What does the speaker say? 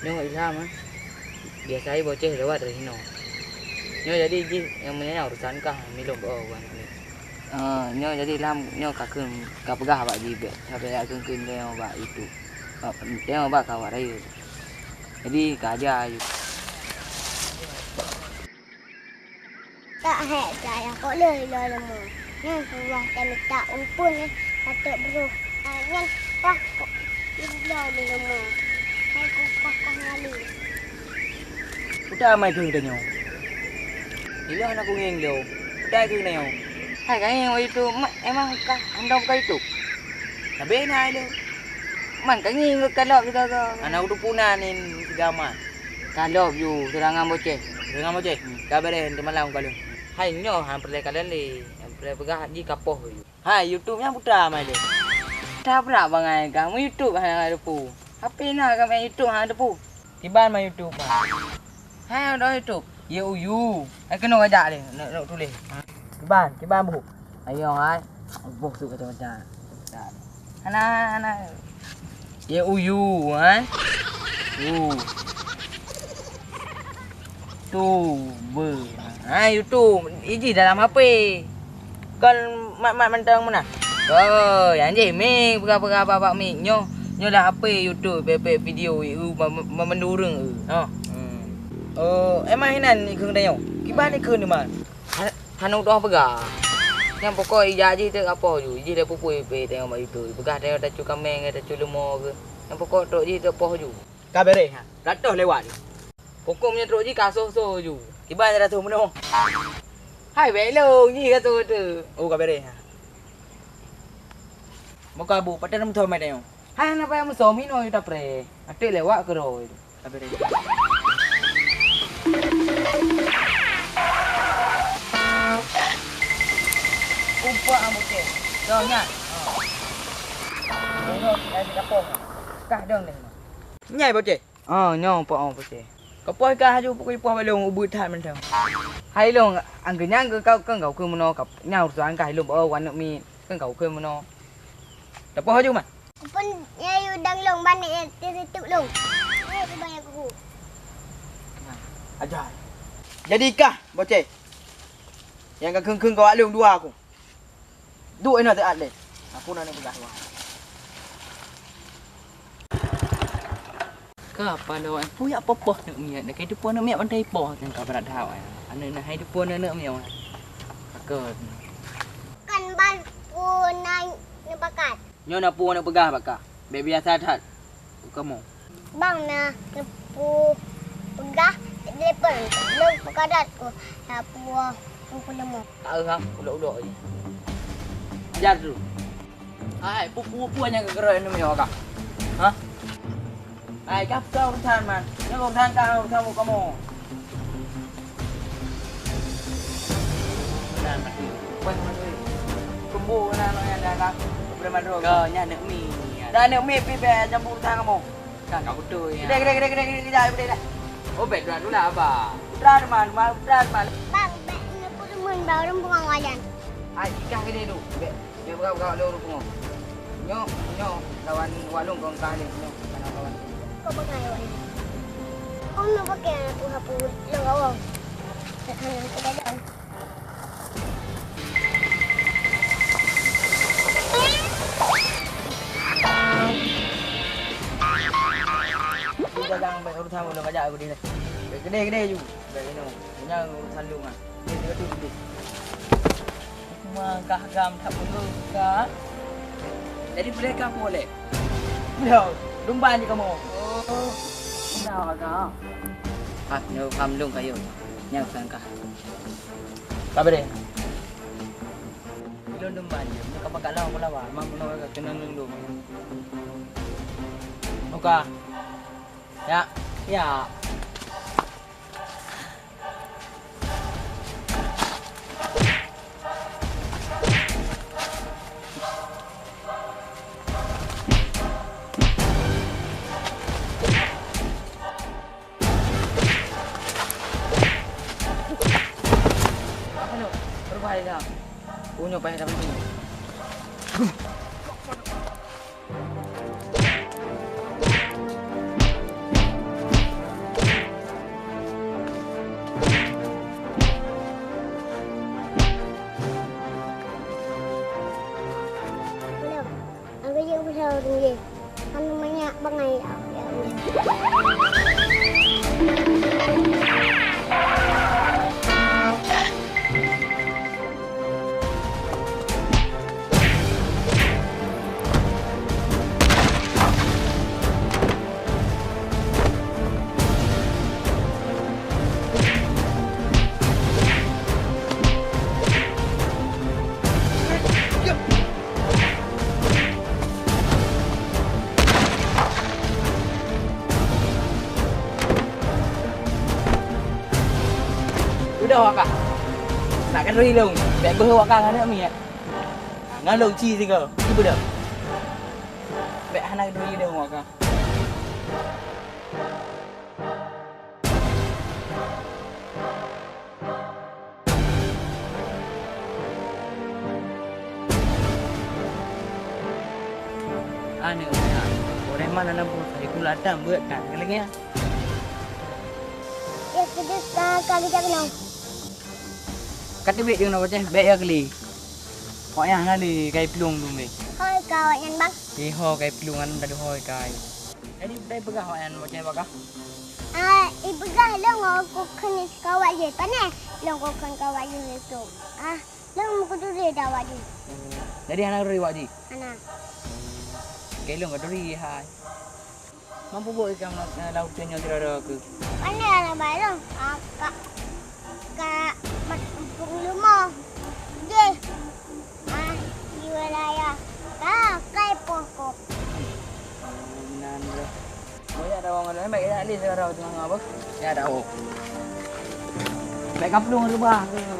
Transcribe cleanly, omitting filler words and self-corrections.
Nyo Ilham biasa bocah lewat dari Hino. Nyo jadi yang mana urusan kah milom bawa ni. Nyo jadi Ilham nyo kakun kapegah bak jibe. Sampai kakun dia bak itu. Dia bak kawat ayu. Jadi kaja ayu. Tak hek saya kok le lemo. Nyan keluar kami tak umpun kata bro. Nyan pah kok ilo lemo. Aku pah ngali. Udah mai keng tanya. Ilo anak aku ngeng do. Udah keng tanya. Hai kan yang itu emang kah andam kah itu? Tapi nai lo. Man kan ngeng kalau kita ke. Anak udah punah ni segama. Kalau you serangan boceh. Serangan boceh. Kabarin teman lawan kalau. Hai nyo han perle kalian le. Perle pegah di kapoh you. Hai YouTube-nya putra mai le. Dah berapa bangai kamu YouTube hang ada pu. Apa nak kami YouTube hang ada pu. Tiban mai YouTube. Hai ada YouTube. You. Ai kena ajak le nak tulis. Tiban bu. Ayo hai. Boh tu macam-macam. Ana. You hai. Tu ber. YouTube. Iji dalam HP. Kan mat mentang mana? Oh, yang je mi pega babak mi nyo dah HP YouTube video memendurung. Emang hinan ni keung dayo. Kiban ni keung ni man. Hanung doh pega. Yang pokok ija je tak apa ju. Iji dah pupui pe tengok mak YouTube. Pegah tengok tacu kameng tacu lemo ke. Yang pokok tok je tak apa ju. Kabere ha. Ratoh lewat ni. Pokoknya tok je kaso-so ju. Kiban dah tu meno. Hai belo ni ka tu tu. Oh kabere ha. Muka bu pada nam thoi mai dayo. Hai na pa mo somi no ita pre. Ate lewat ke ro. Kabere. Umpa amoke. Dong nya. Ini ai kapong. Kah dong ni. Nyai boceh. Nyo po boceh. Kapoi kah haju pukui po balong ubut than man thang. Hai long angnya kau ke mono kap nyau tuan kah lum wan mi kau ke mono. Dapat haju man. Pun ya udang long banyak situ long. Ni banyak aku. Ajar. Jadikah boceh? Yang keng kau alung dua aku. Dua ini tak ada. Aku nak pegang dua. Apa dah punya apa nak miat nak hidup pun nak miat pandai poh tengah berat hau ane nak hidup pun nak miat akad Kan ban pun naik bakat. nyo nak pu nak pegah bakah be biasa that kamu Bang na pu pegah depan long pekadat ko ha pu lemo. tak udah je ajar dulu hai pu nya gerak ni miat bakah ha ai kap kau urusan man yang urusan kamu dan mati pun kumbu na no yang dah boleh madro ke nya nak mi dah nak mi pi be campur urusan kamu kan kau betul ya gede dah oh bet dulu lah apa putra man Bang bek ni pu lemun baru buang wajan. ai ikah gede tu bet dia berapa lu pun nyo lawan walung kau kali nyo kawan Kau pakai wajan. Kau nak pakai aku hapu long awang. Tak hanya kedadan. Jangan urusan lu ajak aku ni. Gede ju. Gede no. Punya urusan lu mah. Dia tu gede. Cuma gam tak perlu ka. Jadi mereka boleh. Belum. Lumban je kamu. Oh. Dah agak. Nyo pam lung kayo. Nya urusan ka. Kabere. Belum lumban je. Nak pakai lawan lawa. Mang nak kena nunggu. Muka. Ya. Apa lu? Berbahaya dah. Punya payah dah begini. ringgit. Kan banyak bangai ya. Udah wak kah? Nak kan rơi lông, mẹ bơ wak kah nữa mình ạ. Ngan lông chi gì cơ? Chi bơ được. Mẹ hai này rơi đâu wak kah? Ano ya? Orang mana nak buat? Aku latang buat kan, kalau ni. Ya kita kali tak kenal. Kata bek dia nak baca, bek ya kali. Kau yang hari kai pelung tu ni. Hoi kawan yang bang. Ho kai pelungan tadi hoi kai. Jadi dah pegah kau yang baca bakah. Ibu gah long aku kena kawan je. Panas. Long aku kena kawan je tu. Long aku tu dia dah wajib. Jadi anak rui wak ji. Anak. Kai long kat rui hai. Mampu buat ikan laut yang tidak ke. Panas lah balong. Kak pung lumah. Je. Wilayah. Kai pokok. Nan dah. Banyak ada orang lain baik dah list sekarang tengah apa? Ya dah oh. Baik kapelung rumah ke.